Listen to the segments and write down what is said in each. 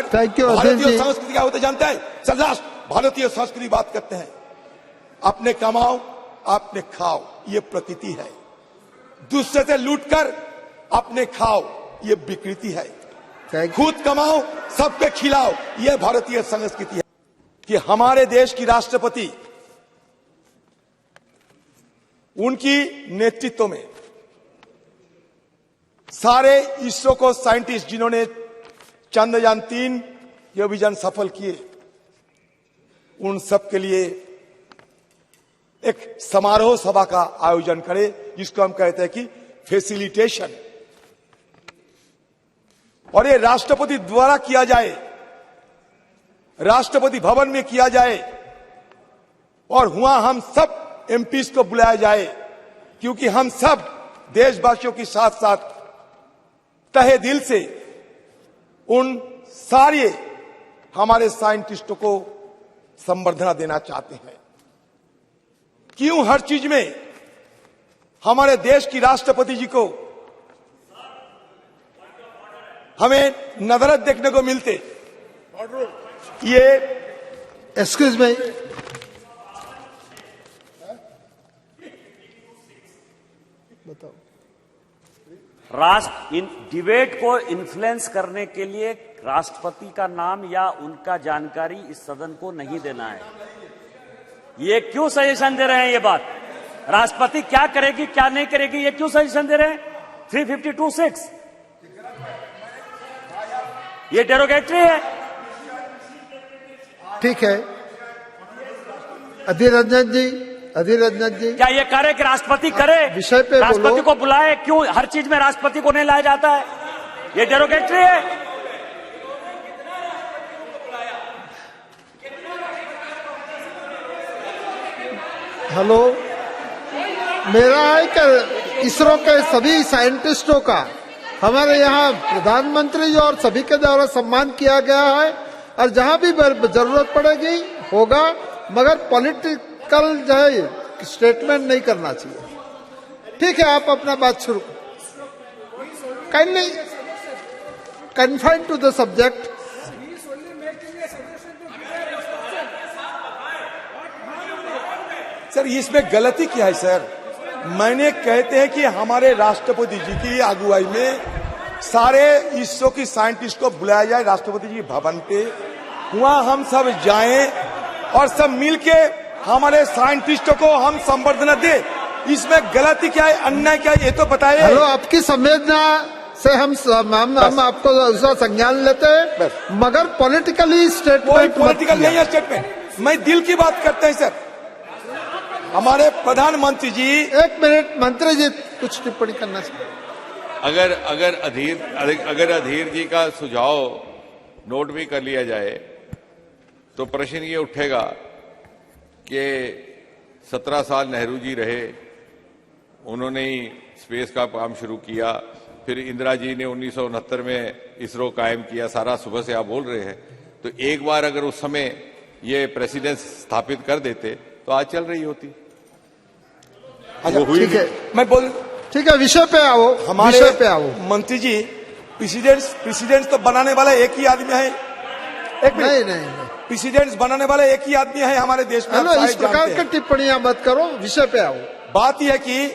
Sir Thank you, भारतीय संस्कृति क्या होता जानते हैं सर? भारतीय संस्कृति बात करते हैं, अपने कमाओ अपने खाओ, ये प्रकृति है। दूसरे से लूटकर अपने खाओ, ये विकृति है। खुद कमाओ सबके खिलाओ, ये भारतीय संस्कृति है। कि हमारे देश की राष्ट्रपति उनकी नेतृत्व में सारे इसरो को साइंटिस्ट जिन्होंने चंद्रयान-3 ये अभियान सफल किए, उन सब के लिए एक समारोह सभा का आयोजन करे, जिसको हम कहते हैं कि फैसिलिटेशन, और ये राष्ट्रपति द्वारा किया जाए, राष्ट्रपति भवन में किया जाए, और वहां हम सब एमपीज को बुलाया जाए, क्योंकि हम सब देशवासियों के साथ साथ तहे दिल से उन सारे हमारे साइंटिस्टों को संबर्धना देना चाहते हैं। क्यों हर चीज में हमारे देश की राष्ट्रपति जी को हमें नजरत देखने को मिलते? ये एक्सक्यूज मी, बताओ। राष्ट्र इन डिबेट को इन्फ्लुएंस करने के लिए राष्ट्रपति का नाम या उनका जानकारी इस सदन को नहीं देना है। ये क्यों सजेशन दे रहे हैं? ये बात राष्ट्रपति क्या करेगी क्या नहीं करेगी, ये क्यों सजेशन दे रहे हैं? 352(6) ये डेरोगेटरी है। ठीक है, अधीर रंजन जी, क्या ये करे कि राष्ट्रपति करे? विषय पे राष्ट्रपति बोलो। को बुलाए, क्यों हर चीज में राष्ट्रपति को नहीं लाया जाता है? ये डेरोगेटरी है। हेलो, मेरा है कि इसरो के सभी साइंटिस्टों का हमारे यहाँ प्रधानमंत्री जी और सभी के द्वारा सम्मान किया गया है, और जहाँ भी जरूरत पड़ेगी होगा, मगर पॉलिटिकल जो है स्टेटमेंट नहीं करना चाहिए। ठीक है, आप अपना बात शुरू kindly confine to the subject. Sir इसमें गलती क्या है सर? मैंने कहते हैं कि हमारे राष्ट्रपति जी की अगुवाई में सारे इसरो की साइंटिस्ट को बुलाया जाए राष्ट्रपति जी भवन पे, वहां हम सब जाएं और सब मिलके हमारे साइंटिस्टों को हम संबर्धना दे। इसमें गलती क्या है, अन्याय क्या है, ये तो बताइए। हेलो, आपकी संवेदना से हम आपको उसका संज्ञान लेते हैं, मगर पॉलिटिकली स्टेटमेंट पॉलिटिकल नहीं है स्टेटमेंट, मैं दिल की बात करते हैं सर। हमारे प्रधानमंत्री जी, एक मिनट, मंत्री जी कुछ टिप्पणी करना चाहिए। अगर अधीर जी का सुझाव नोट भी कर लिया जाए तो प्रश्न ये उठेगा कि 17 साल नेहरू जी रहे, उन्होंने ही स्पेस का काम शुरू किया, फिर इंदिरा जी ने 1969 में इसरो कायम किया, सारा सुबह से आप बोल रहे हैं। तो एक बार अगर उस समय ये प्रेसिडेंस स्थापित कर देते तो आज चल रही होती। वो हुई। ठीक है, मैं बोल, ठीक है, विषय पे आओ, हमारे विषय पे आओ। मंत्री जी, प्रेसिडेंट तो बनाने वाला एक ही आदमी है। एक मिनट, नहीं, प्रेसिडेंट बनाने वाला एक ही आदमी है हमारे देश में। हेलो, इस प्रकार की टिप्पणियां मत करो, विषय पे आओ। बात यह है कि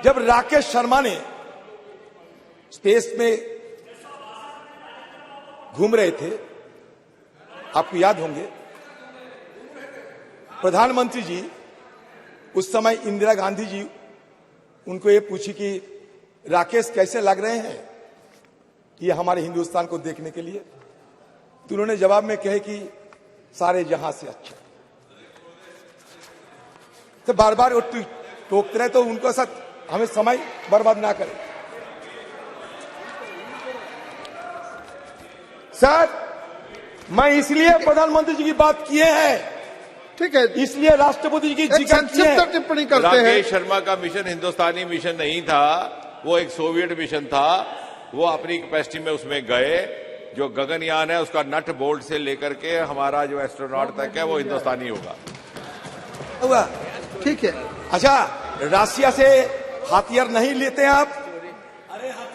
जब राकेश शर्मा ने स्पेस में घूम रहे थे, आपको याद होंगे, प्रधानमंत्री जी उस समय इंदिरा गांधी जी उनको ये पूछी कि राकेश कैसे लग रहे हैं ये हमारे हिंदुस्तान को देखने के लिए? तो उन्होंने जवाब में कहे कि सारे जहां से अच्छा। तो बार बार वो टोकते रहे, तो उनको साथ हमें समय बर्बाद ना करें। सर, मैं इसलिए प्रधानमंत्री जी की बात किए हैं, ठीक है, इसलिए राष्ट्रपति जी की जिक्र किए हैं। टिप्पणी करते हैं। राकेश शर्मा का मिशन हिंदुस्तानी मिशन नहीं था, वो एक सोवियत मिशन था। वो अपनी कैपेसिटी में उसमें गए। जो गगनयान है उसका नट बोल्ट से लेकर के हमारा जो एस्ट्रोनॉट तक है वो हिंदुस्तानी होगा। ठीक है, अच्छा, रशिया से हथियार नहीं लेते हैं आप?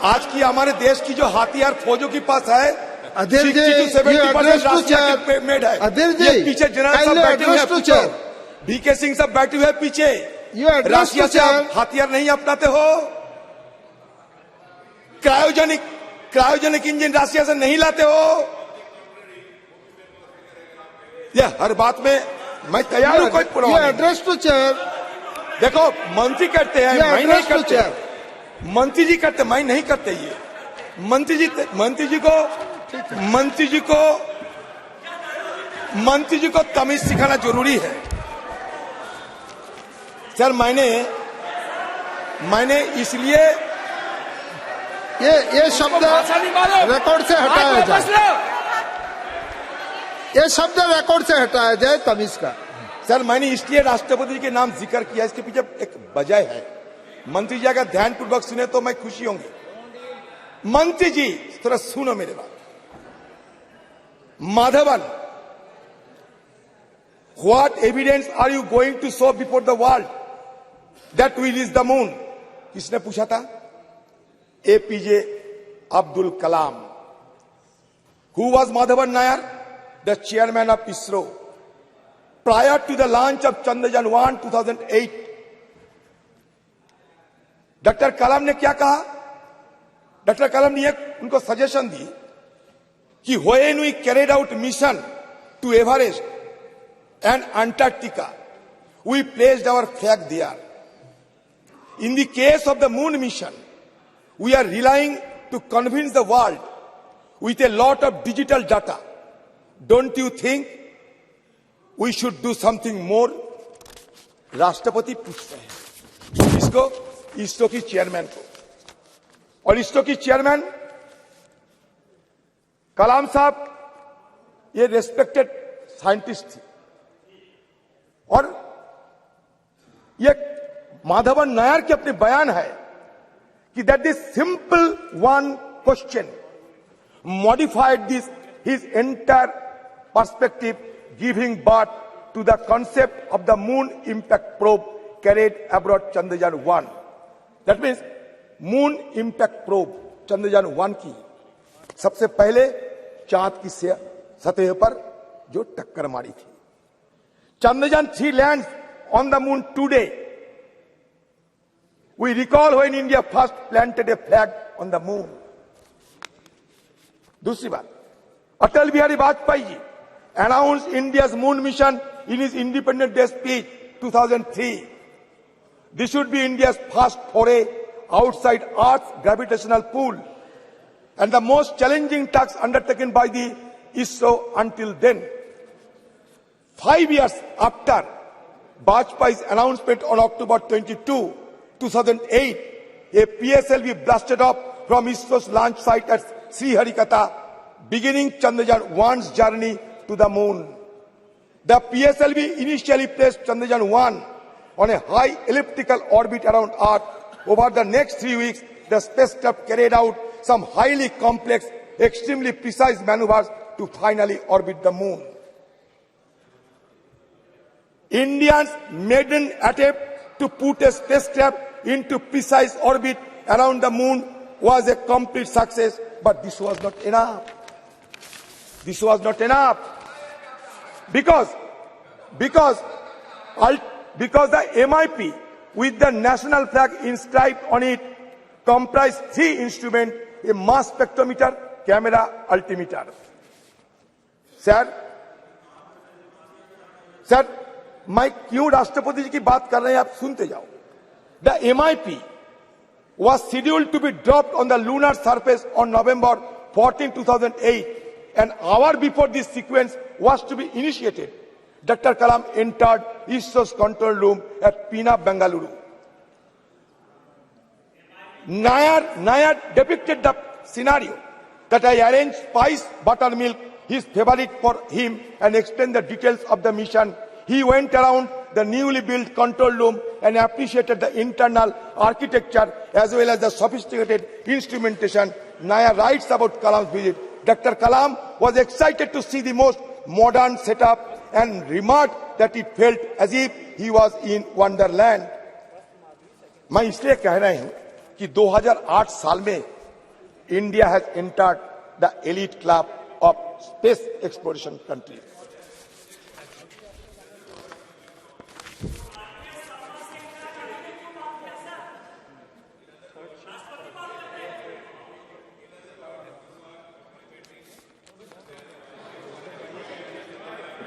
आज की हमारे देश की जो हथियार फौजों के पास है अधीर जी, 60 to 70% you address to राशिया chair. के made है। अधीर जी, ये पीछे जनरल सब kindly बैठे हुए हैं address to पीछे। chair. VK सिंह सब बैठे हुए हैं पीछे। You address राशिया to से आप chair. हथियार नहीं अपनाते हो। क्रायोजेनिक इंजन राशिया से नहीं लाते हो। यह हर बात में मैं तैयार हूं कोई You पुरवाने। address to chair. देखो मंत्री करते हैं, You मैं नहीं address to करते। chair. मंत्री जी करते, मैं नहीं करते। ये मंत्री जी को तमीज सिखाना जरूरी है। सर मैंने इसलिए ये शब्द रिकॉर्ड से हटाया जाए। ये शब्द रिकॉर्ड से हटाया जाए तमीज का। सर मैंने इसलिए राष्ट्रपति के नाम जिक्र किया, इसके पीछे एक वजह है। मंत्री जी अगर ध्यानपूर्वक सुने तो मैं खुशी होंगी। मंत्री जी थोड़ा सुनो मेरे बात। Madhavan, what evidence are you going to show before the world that we reach the moon? किसने पूछा था? APJ Abdul Kalam. Who was Madhavan Nair? The chairman of ISRO. Prior to the launch of Chandrayaan 1 2008, doctor Kalam ने क्या कहा? डॉक्टर कलाम ने उनको सजेशन दी कि when we carried out mission to Everest and Antarctica we placed our flag there. In the case of the moon mission we are relying to convince the world with a lot of digital data. Don't you think we should do something more? राष्ट्रपति पूछते हैं इसको, इसरो की chairman को। और इसरो की chairman कलाम साहब ये रेस्पेक्टेड साइंटिस्ट थी। और ये माधवन नायर के अपने बयान है कि that this simple one question modified this his entire perspective, giving birth to the concept of the moon impact probe carried abroad Chandrayaan 1। That means moon impact probe Chandrayaan 1 की सबसे पहले चांद की सतह पर जो टक्कर मारी थी। Chandrayaan 3 lands on the moon today. We recall when India first planted a flag on the moon. दूसरी बात, Atal Bihari Vajpayee ji announced India's moon mission in his Independence Day speech 2003. This should be India's first foray outside Earth's gravitational pull and the most challenging task undertaken by the ISRO until then. 5 years after Vajpayee's announcement on October 22, 2008, a PSLV blasted off from ISRO's launch site at Sriharikota, beginning Chandrayaan 1's journey to the moon. The PSLV initially placed Chandrayaan 1 on a high elliptical orbit around Earth. Over the next 3 weeks, the spacecraft carried out some highly complex, extremely precise maneuvers to finally orbit the moon. India's maiden attempt to put a spacecraft into precise orbit around the moon was a complete success, but this was not enough. This was not enough because the MIP with the national flag inscribed on it comprised 3 instruments: a mass spectrometer, camera, altimeter. Sir मैं क्यों राष्ट्रपति जी की बात कर रहे हैं आप सुनते जाओ. The MIP was scheduled to be dropped on the lunar surface on November 14, 2008. An hour before this sequence was to be initiated, Dr. Kalam entered ISRO's control room at Pune, Bengaluru. Nair depicted the scenario that I arranged spice buttermilk, his favorite for him, and explained the details of the mission. He went around the newly built control room and appreciated the internal architecture as well as the sophisticated instrumentation. Nair writes about Kalam's visit. Dr. Kalam was excited to see the most modern setup and remarked that it felt as if he was in Wonderland. मैं इसलिए कह रहा हूं कि 2008 साल में India has entered the elite club space exploration country.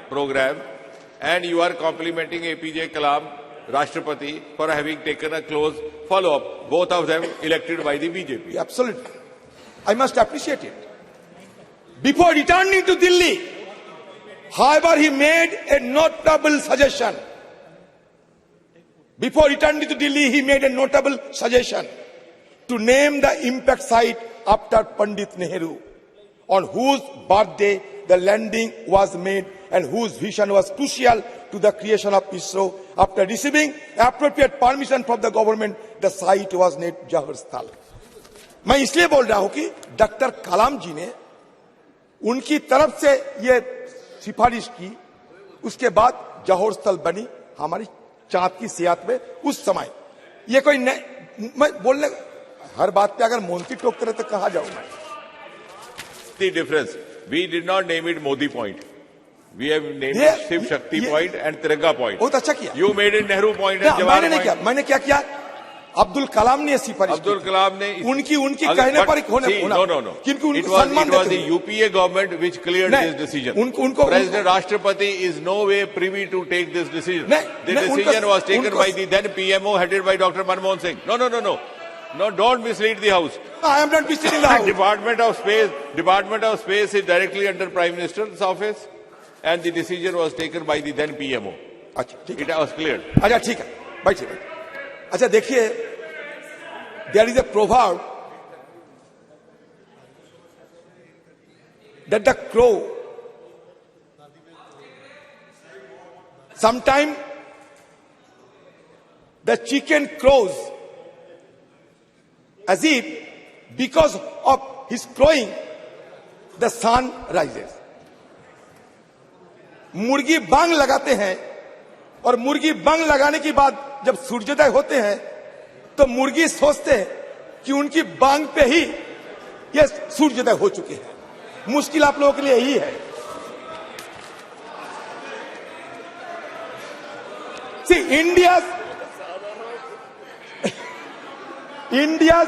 Program, and you are complimenting APJ Kalam, Rashtrapati, for having taken a close follow-up, both of them elected by the BJP. Absolutely. I must appreciate it. Before returning to Delhi, however, he made a notable suggestion. Before returning to Delhi, he made a notable suggestion to name the impact site after Pandit Nehru, on whose birthday the landing was made and whose vision was crucial to the creation of ISRO. After receiving appropriate permission from the government, the site was named Jawahar Sthal. मैं इसलिए बोल रहा हूं कि doctor कलाम जी ने उनकी तरफ से ये सिफारिश की, उसके बाद जौहर स्थल बनी हमारी चांद की सियात में उस समय। ये कोई मैं बोलने हर बात पे अगर मोंटी टोकते रहे तो कहां जाऊं मैं? The difference, we did not name it Modi Point. We have named it Shiv Shakti Point and Tiranga Point. बहुत अच्छा किया। You made it Nehru Point and Jawahar मैंने नहीं किया। Point. मैंने क्या किया? अब्दुल कलाम ने सिफारिश की। Abdul Kalam ne उनकी कहने पर होने no. क्योंकि It उनको was सम्मान the देते UPA government which cleared नहीं, this decision. उनको President Rashtrapati is no way privy to take this decision. नहीं, The नहीं, decision was taken उनको- by the then PMO headed by Dr. Manmohan Singh. No, don't mislead the House. I am not visiting the house. Department of Space is directly under Prime Minister's office, and the decision was taken by the then PMO. अच्छा ठीक It है। was cleared. अच्छा ठीक है, बैठिए। अच्छा देखिए, there is a proverb that the crow sometime the chicken crows as if because of his crowing the sun rises. मुर्गी बांग लगाते हैं और मुर्गी बांग लगाने के बाद जब सूर्योदय होते हैं तो मुर्गी सोचते हैं कि उनकी बांग पे ही ये सूर्योदय हो चुके हैं। मुश्किल आप लोगों के लिए यही है। See, India's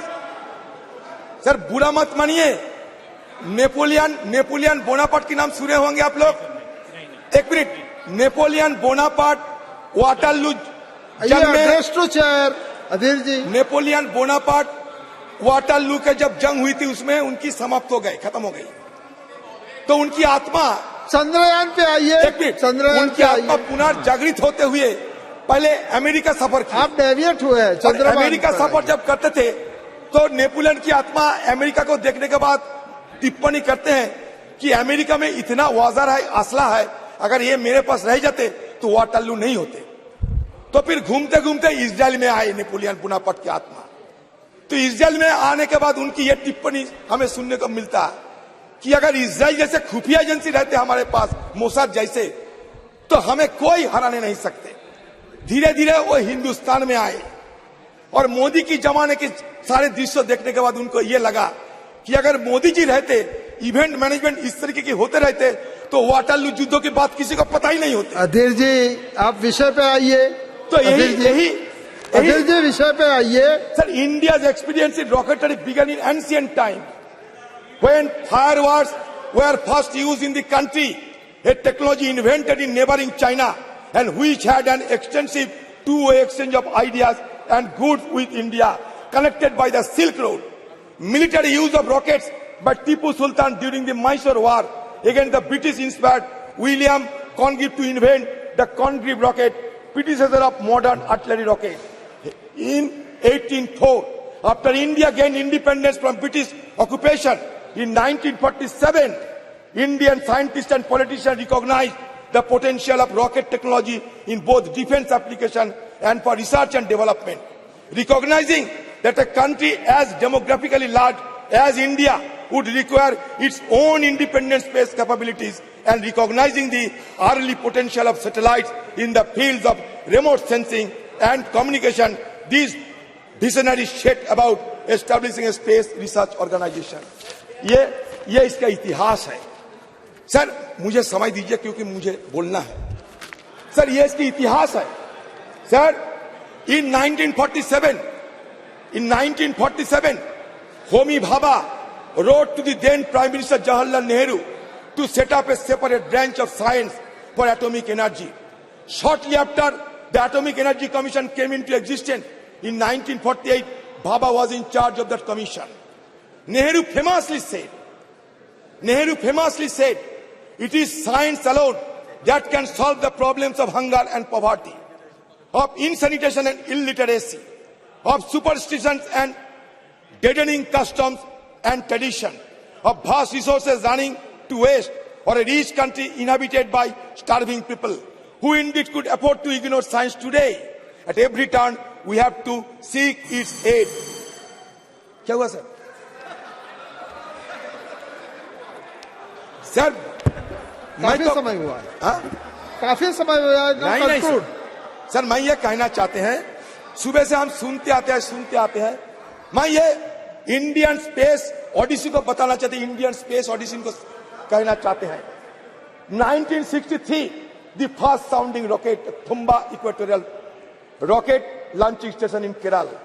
सर बुरा मत मानिए, नेपोलियन बोनापार्ट के नाम सुने होंगे आप लोग। एक मिनट, नेपोलियन बोनापार्ट वाटरलू जंग में, address to chair Adhir ji. Napoleon Bonaparte Waterloo के जब जंग हुई थी उसमें उनकी समाप्त हो गए, खत्म हो गई। तो उनकी आत्मा चंद्रयान पे आइए, एक मिनट, चंद्रयान उनकी पे आत्मा आइए। पुनर्जागृत होते हुए पहले अमेरिका सफर की। आप डेविएट हुए हैं, और चंद्रयान अमेरिका पे सफर जब करते थे तो नेपोलियन की आत्मा अमेरिका को देखने के बाद टिप्पणी करते हैं कि अमेरिका में इतना वाजार है, असला है, अगर ये मेरे पास रह जाते तो वाटरलू नहीं होते। तो फिर घूमते घूमते इजराइल में आए नेपोलियन बोनापार्ट की आत्मा। तो इजराइल में आने के बाद उनकी यह टिप्पणी हमें सुनने को मिलता है कि अगर इजराइल जैसे खुफिया एजेंसी रहते हमारे पास, मोसाद जैसे, तो हमें कोई हराने नहीं सकते। धीरे धीरे वो हिंदुस्तान में आए और मोदी की जमाने के सारे दृश्य देखने के बाद उनको ये लगा कि अगर मोदी जी रहते, इवेंट मैनेजमेंट इस तरीके के होते रहते तो वाटरलू युद्धों की बात किसी को पता ही नहीं होती। अधीर जी आप विषय पे आइए। तो यही अधीर जी विषय पे आइए। Sir, India's experience in rocketry began in ancient time when fireworks were first used in the country, a technology invented in neighboring China and which had an extensive two-way exchange of ideas and goods with India, connected by the Silk Road. Military use of rockets by Tipu Sultan during the Mysore War against the British inspired William Congreve to invent the Congreve rocket, predecessor of modern artillery rocket. In 1804, after India gained independence from British occupation in 1947, Indian scientists and politicians recognized the potential of rocket technology in both defense application and for research and development. Recognizing that a country as demographically large as India would require its own independent space capabilities and recognizing the early potential of satellites in the fields of remote sensing and communication, these visionaries set about establishing a space research organization. ये इसका इतिहास है। Sir मुझे समय दीजिए क्योंकि मुझे बोलना है। सर ये इसकी इतिहास है। Sir in 1947 Homi Bhabha wrote to the then Prime Minister Jawaharlal Nehru to set up a separate branch of science for atomic energy. Shortly after the Atomic Energy Commission came into existence in 1948, Bhabha was in charge of that commission. Nehru famously said, it is science alone that can solve the problems of hunger and poverty, of insanitation and illiteracy, of superstitions and deadening customs and tradition, of vast resources running to waste, or a rich country inhabited by starving people, who indeed could afford to ignore science today. At every turn, we have to seek its aid. क्या हुआ sir? Sir काफी समय हुआ है। काफी समय हुआ है। नहीं सर मैं ये कहना चाहते हैं, सुबह से हम सुनते आते हैं। मैं ये इंडियन स्पेस ओडिसी को बताना चाहते हैं, इंडियन स्पेस ओडिसी को कहना चाहते हैं। 1963 the first sounding rocket, Thumba Equatorial Rocket Launching Station in Kerala.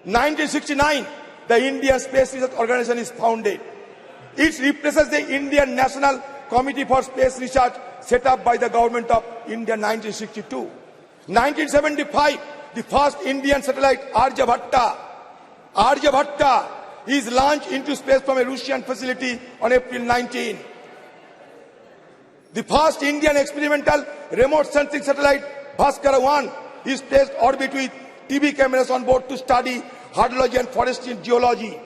1969 the Indian Space Research Organization is founded. It replaces the Indian National Committee for Space Research set up by the government of India in 1962. 1975 the first Indian satellite Aryabhatta is launched into space from a Russian facility on April 19. The first Indian experimental remote sensing satellite Bhaskara 1 is placed orbit with TV cameras on board to study hydrology and forestry geology.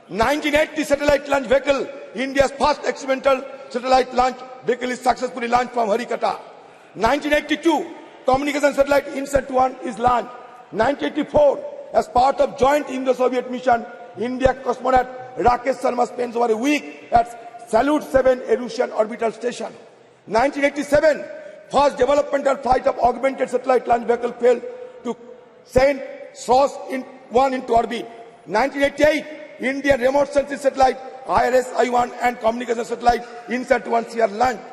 1980 satellite launch vehicle, India's first experimental satellite launch vehicle, is successfully launched from Harikata. 1982 communication satellite INSAT-1 is launched. 1984 as part of joint Indo-Soviet mission, India cosmonaut Rakesh Sharma spends over a week at Salyut 7, a Russian orbital station. 1987 first developmental flight of augmented satellite launch vehicle failed to send SOS-1 into orbit. 1988 Indian remote sensing satellite IRS-I1 and communication satellite INSAT-1 are launched.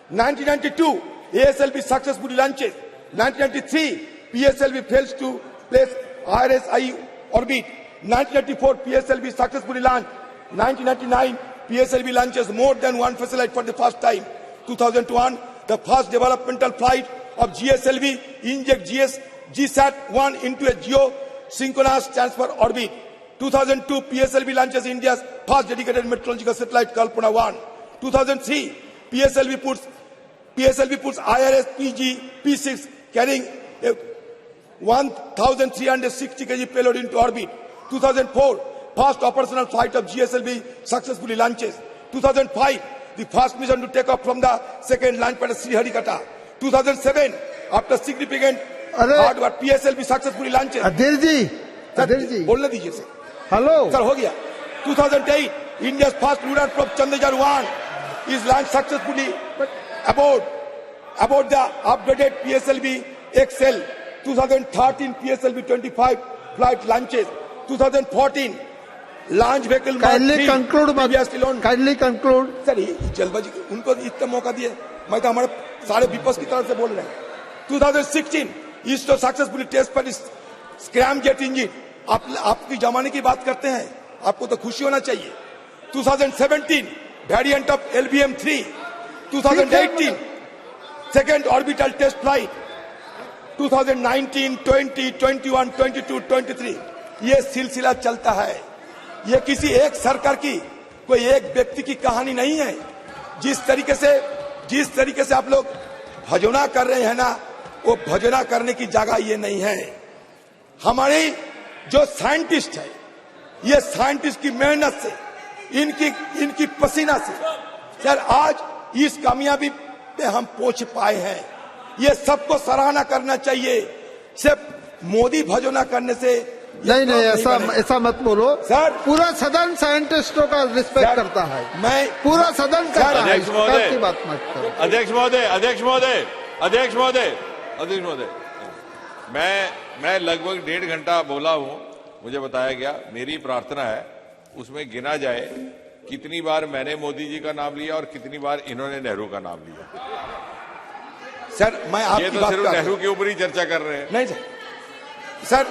1992 ASLV successfully launches. 1993 PSLV fails to place IRS-I orbit. 1994 PSLV successfully launched. 1999 PSLV launches more than one satellite for the first time. 2001 the first developmental flight of GSLV inject GSAT-1 into a geosynchronous transfer orbit. 2002 PSLV launches India's first dedicated meteorological satellite Kalpana 1. 2003 PSLV puts IRS P6 carrying a 1,360 kg payload into orbit. 2004 first operational flight of GSLV successfully launches. 2005 the first mission to take off from the second launch pad at Sriharikata. 2007 after significant hard work PSLV successfully launches. अधीर जी बोलने दीजिए sir. Hello sir हो गया। 2008 India's first lunar probe Chandrayaan-1 is launched successfully aboard the upgraded PSLV XL. 2013 PSLV 25 flight launches. 2014 launch vehicle kindly conclude sir जल्दबाजी उनको इतना मौका दिए, मैं तो हमारे सारे विपक्ष की तरफ से बोल रहे हैं। 2016 इसरो सक्सेसफुली टेस्ट पर स्क्रैमजेट इंजन, आपकी जमाने की बात करते हैं, आपको तो खुशी होना चाहिए। 2017 variant of LBM-3, 2018 second orbital test flight, 2019, 20, 21, 22, 23 ये सिलसिला चलता है। ये किसी एक सरकार की, कोई एक व्यक्ति की कहानी नहीं है। जिस तरीके से आप लोग भजोना कर रहे हैं ना, वो भजना करने की जगह ये नहीं है। हमारे जो साइंटिस्ट है, ये साइंटिस्ट की मेहनत से, इनकी पसीना से सर आज इस कामयाबी पे हम पहुंच पाए हैं। ये सबको सराहना करना चाहिए। सिर्फ मोदी भजोना करने से नहीं ऐसा मत बोलो सर। पूरा सदन साइंटिस्टों का रिस्पेक्ट करता है, मैं पूरा सदन करता है। की बात मत करो। अध्यक्ष महोदय मैं लगभग 1.5 घंटा बोला हूं, मुझे बताया गया। मेरी प्रार्थना है उसमें गिना जाए कितनी बार मैंने मोदी जी का नाम लिया और कितनी बार इन्होंने नेहरू का नाम लिया। सर मैं ये आपकी तो बात सिर्फ कर नेहरू के ऊपर ही चर्चा कर रहे हैं। नहीं सर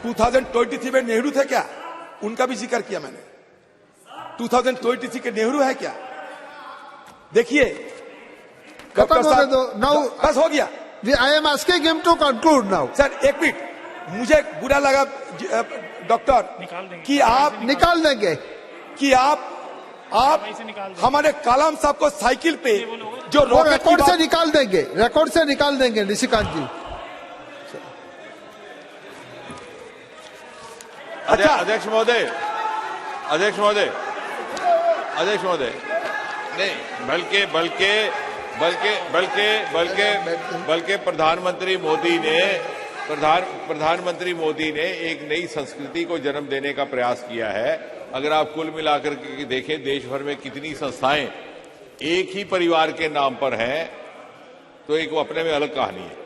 2023 में नेहरू थे क्या? उनका भी जिक्र किया मैंने। 2023 के नेहरू है क्या? देखिए खत्म होने दो। Now- बस हो गया I am asking him to conclude now. Sir. एक मिनट, मुझे बुरा लगा डॉक्टर कि आप निकाल देंगे। कि आप हमारे कलाम साहब को साइकिल पे जो वो रॉकेट की रिकॉर्ड से बात, निकाल देंगे, रिकॉर्ड से निकाल देंगे निशिकांत जी। अच्छा अध्यक्ष महोदय नहीं, बल्कि प्रधानमंत्री मोदी ने एक नई संस्कृति को जन्म देने का प्रयास किया है। अगर आप कुल मिलाकर के देखें, देश भर में कितनी संस्थाएं एक ही परिवार के नाम पर हैं, तो एक वो अपने में अलग कहानी है।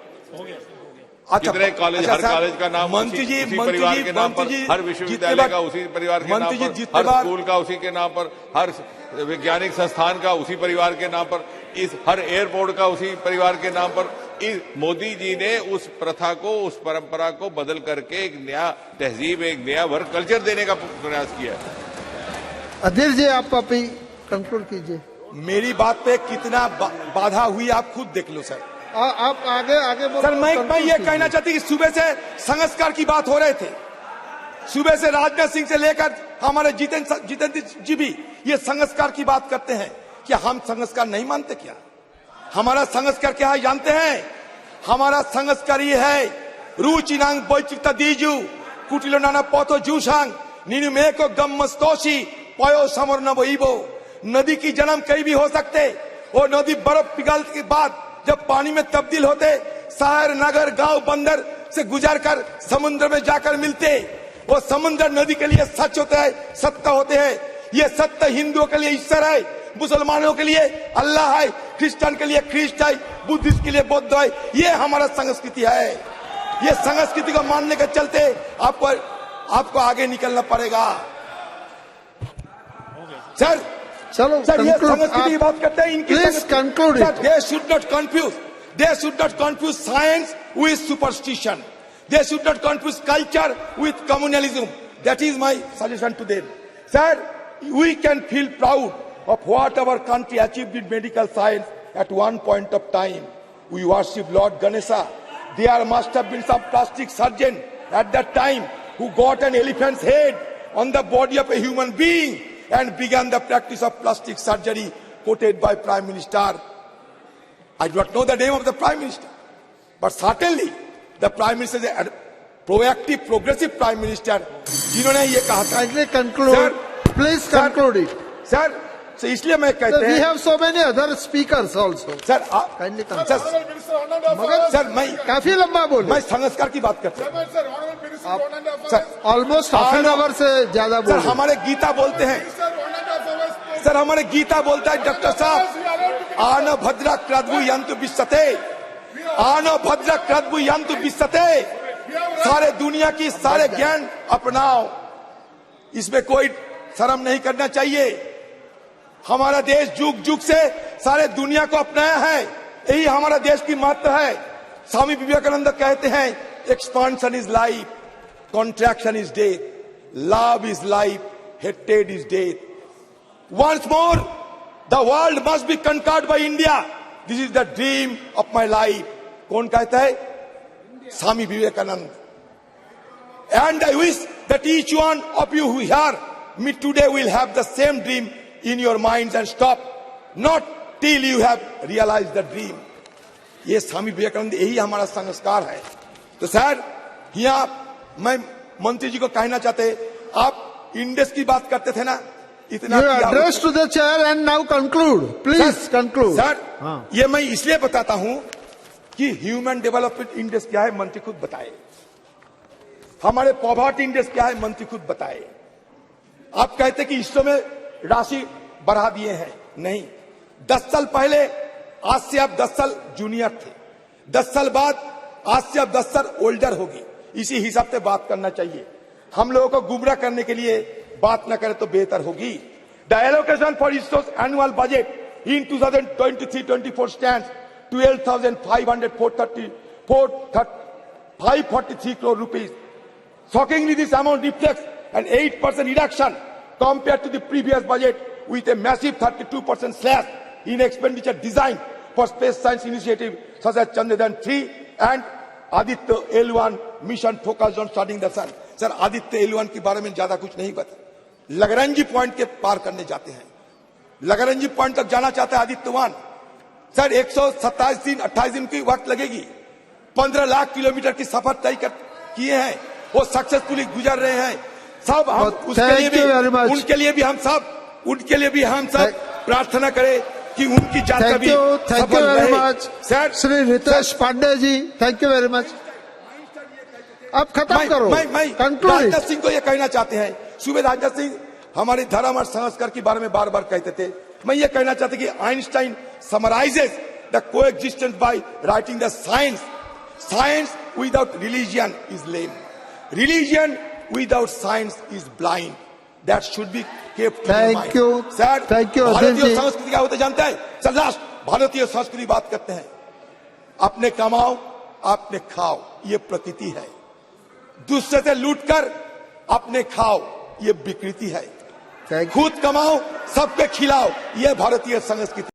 कितने कॉलेज, हर कॉलेज का नाम उसी परिवार के नाम पर, हर विश्वविद्यालय का उसी परिवार के नाम पर, हर स्कूल का उसी के नाम पर, हर वैज्ञानिक संस्थान का उसी परिवार के नाम पर, इस हर एयरपोर्ट का उसी परिवार के नाम पर। इस मोदी जी ने उस प्रथा को, उस परंपरा को बदल करके एक नया तहजीब, एक नया वर्क कल्चर देने का प्रयास किया है। अधीर जी आप अभी कंक्लूड कीजिए। मेरी बात पे कितना बाधा हुई आप खुद देख लो सर। आप आगे बोलो। सर मैं ये कहना चाहती कि सुबह से संस्कार की बात हो रहे थे, सुबह से राजनाथ सिंह से लेकर हमारे जितेंद्र जी भी ये संस्कार की बात करते हैं। क्या हम संस्कार नहीं मानते? क्या हमारा संस्कार क्या है जानते हैं? हमारा संस्कार ये है, रुचिनांग बोइचिता दीजू कुटिलो नाना पोतो जूशांग नीनु में को गम्मस्तोशी पयो समर न बोइबो। नदी की जन्म कहीं भी हो सकते, वो नदी बर्फ पिघलने के बाद जब पानी में तब्दील होते, शहर, नगर, गांव, बंदर से गुजरकर समुद्र में जाकर मिलते। वो समुद्र नदी के लिए सच होता है, सत्य होते हैं। ये सत्य हिंदुओं के लिए ईश्वर है, मुसलमानों के लिए अल्लाह है, क्रिश्चियन के लिए ख्रिस्ट है, बुद्धिस्ट के लिए बुद्ध है। ये हमारा संस्कृति है। ये संस्कृति को मानने के चलते आपको आगे निकलना पड़ेगा सर। चलो सर ये संस्कृति की बात करते हैं, इनकी please conclude it. They should not confuse science with superstition. They should not confuse culture with communalism. That is my suggestion to them. Sir, we can feel proud of what our country achieved in medical science at one point of time. We worship Lord Ganesha. There must have been some plastic surgeon at that time who got an elephant's head on the body of a human being and began the practice of plastic surgery, quoted by Prime Minister. I do not know the name of the Prime Minister, but certainly the Prime Minister is a proactive, progressive Prime Minister, जिन्होंने ये कहा था। Kindly conclude. Please conclude it. Sir, so इसलिए मैं कहते हैं। We have so many other speakers also. Sir, Kindly conclude. मगर sir मैं काफी लंबा बोले। मैं संस्कार की बात करता हूँ। Sir almost half an hour से ज्यादा सर बोले। हमारे गीता बोलते हैं, सर हमारे गीता बोलता है डॉक्टर साहब, आन भद्रा क्रद्भु यंतु विश्वते, आन भद्रा क्रद्भु यंतु विश्वते। सारे दुनिया की सारे ज्ञान अपनाओ, इसमें कोई शर्म नहीं करना चाहिए। हमारा देश जुग जुग से सारे दुनिया को अपनाया है, यही हमारा देश की महत्व है। स्वामी विवेकानंद कहते हैं, expansion is life, contraction is death, love is life, hated is death. Once more, the world must be conquered by India. This is the dream of my life. कौन कहता है? Swami Vivekananda. And I wish that each one of you who hear me today will have the same dream in your minds and stop not till you have realized the dream. ये स्वामी विवेकानंद, यही हमारा संस्कार है। तो sir यहाँ मैं मंत्री जी को कहना चाहते, आप इंडेक्स की बात करते थे ना, इतना You address to the chair and now conclude. Please conclude. Sir ये मैं इसलिए बताता हूं कि ह्यूमन डेवलपमेंट इंडेक्स क्या है मंत्री खुद बताए, हमारे पॉवर्टी इंडेक्स क्या है मंत्री खुद बताए। आप कहते कि इसरो में राशि बढ़ा दिए हैं, नहीं। 10 साल पहले आज से आप 10 साल जूनियर थे, 10 साल बाद आज से आप 10 साल ओल्डर होगी। इसी हिसाब से बात करना चाहिए। हम लोगों को गुमराह करने के लिए बात न करें तो बेहतर होगी। The allocation for ISRO's annual budget in 2023-24 stands 12,543 crore rupees. Shockingly, this amount reflects an 8% reduction compared to the previous budget, with a massive 32% slash in expenditure designed for space science initiatives such as Chandrayaan-3 and Aditya L1 mission focused on studying the sun. Sir, Aditya L1 के बारे में ज्यादा कुछ नहीं पता. लगरंजी point के पार करने जाते हैं. लगरंजी पॉइंट तक जाना चाहते हैं आदित्य-1. सर, 127 दिन 28 दिन की वक्त लगेगी. 15 लाख किलोमीटर की सफर तय किए हैं, वो सक्सेसफुली गुजर रहे हैं. सब हम उसके लिए भी उनके लिए भी हम सब प्रार्थना करें कि उनकी यात्रा भी सफल रहे. Sir, Shri Ritesh Pandey ji, thank you very much. अब खत्म करो. मैं राजनाथ सिंह को ये कहना चाहते हैं. सुबह राजनाथ सिंह हमारे धर्म और संस्कार के बारे में बार बार कहते थे. मैं ये कहना चाहता कि Einstein summarises the coexistence by writing the science without religion is lame. Religion without science is blind. That should be kept in mind. Thank you. Sir, Thank you. भारतीय संस्कृति क्या होता है जानते हैं? सर, लास्ट भारतीय संस्कृति बात करते हैं. अपने कमाओ, अपने खाओ, ये प्रकृति है. दूसरे से लूटकर अपने खाओ, ये विकृति है. खुद कमाओ, सबके खिलाओ, ये भारतीय संस्कृति.